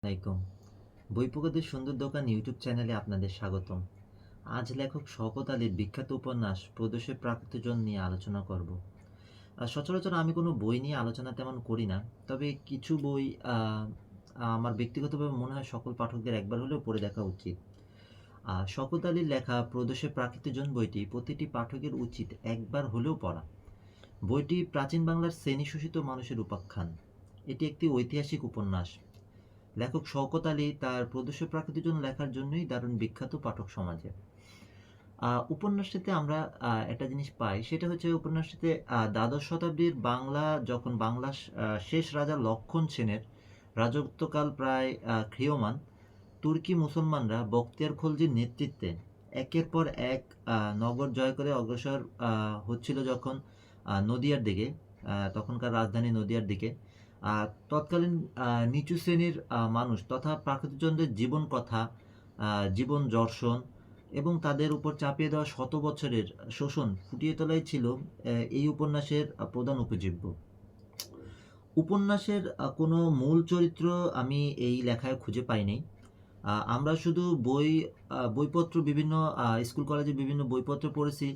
আলাইকুম। বই প্রকাশের সুন্দর দোকান ইউটিউব চ্যানেলে আপনাদের স্বাগতম। আজ লেখক শওকত আলীর বিখ্যাত উপন্যাস প্রদোষের প্রাকৃতজন নিয়ে আলোচনা করব। সচরাচর আমি কোনো বই নিয়ে আলোচনা তেমন করি না, তবে কিছু বই আমার ব্যক্তিগতভাবে মনে হয় সকল পাঠকদের একবার হলেও পড়ে দেখা উচিত। শওকত আলীর লেখা প্রদোষের প্রাকৃতজন বইটি প্রতিটি পাঠকের উচিত একবার হলেও পড়া। বইটি প্রাচীন বাংলার শ্রেণীশোষিত মানুষের উপাখ্যান। এটি একটি ঐতিহাসিক উপন্যাস। লেখক শওকত আলী তার প্রদর্শক প্রাকৃতিক জন্য লেখার জন্যই দারুণ বিখ্যাত পাঠক সমাজে। উপন্যাসটিতে আমরা একটা জিনিস পাই, সেটা হচ্ছে উপন্যাসটিতে দ্বাদশ শতাব্দীর বাংলা, যখন বাংলা শেষ রাজা লক্ষণ সেনের রাজত্বকাল প্রায় ক্ষীয়মান, তুর্কি মুসলমানরা বখতিয়ার খলজির নেতৃত্বে একের পর এক নগর জয় করে অগ্রসর হচ্ছিল যখন নদিয়ার দিকে, তখনকার রাজধানী নদিয়ার দিকে। তৎকালীন নিচু শ্রেণীর মানুষ তথা প্রাকৃতিকজনদের জীবন কথা, জীবন দর্শন এবং তাদের উপর চাপিয়ে দেওয়া শত বছরের শোষণ ফুটিয়ে তোলাই ছিল এই উপন্যাসের প্রধান উপজীব্য। উপন্যাসের কোনো মূল চরিত্র আমি এই লেখায় খুঁজে পাইনি। আমরা শুধু বইপত্র বিভিন্ন স্কুল কলেজে বিভিন্ন বইপত্র পড়েছি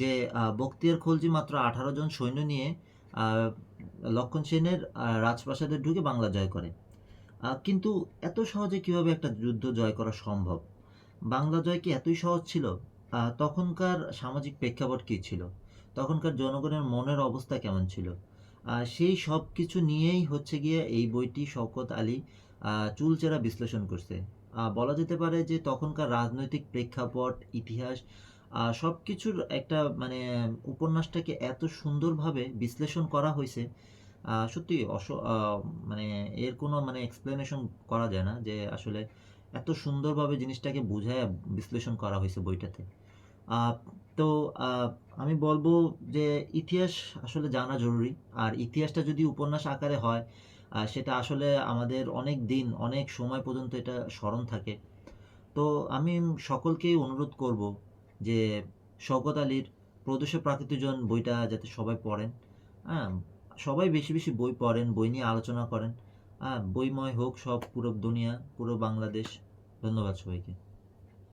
যে বখতিয়ার খলজি মাত্র 18 জন সৈন্য নিয়ে লক্ষণ সেনের রাজপ্রাসাদে ঢুকে বাংলা জয় করে। কিন্তু এত সহজে কিভাবে একটা যুদ্ধ জয় করা সম্ভব? বাংলা জয় কি এতই সহজ ছিল? তখনকার সামাজিক প্রেক্ষাপট কী ছিল? তখনকার জনগণের মনের অবস্থা কেমন ছিল? সেই সব কিছু নিয়েই হচ্ছে গিয়ে এই বইটি শওকত আলী চুলচেরা বিশ্লেষণ করছে। বলা যেতে পারে যে তখনকার রাজনৈতিক প্রেক্ষাপট, ইতিহাস সব কিছুর একটা মানে উপন্যাসটাকে এত সুন্দরভাবে বিশ্লেষণ করা হয়েছে, সত্যি মানে এর কোনো মানে এক্সপ্লেনেশন করা যায় না যে আসলে এত সুন্দরভাবে জিনিসটাকে বুঝায় বিশ্লেষণ করা হয়েছে বইটাতে। আহ, তো আমি বলবো যে ইতিহাস আসলে জানা জরুরি। আর ইতিহাসটা যদি উপন্যাস আকারে হয়, সেটা আসলে আমাদের অনেক দিন অনেক সময় পর্যন্ত এটা স্মরণ থাকে। তো আমি সকলকেই অনুরোধ করব যে শওকত আলীর প্রদোষে প্রাকৃতজন বইটা যাতে সবাই পড়েন। হ্যাঁ, সবাই বেশি বেশি বই পড়েন, বই নিয়ে আলোচনা করেন। বইময় হোক সব পুরো দুনিয়া, পুরো বাংলাদেশ। ধন্যবাদ সবাইকে।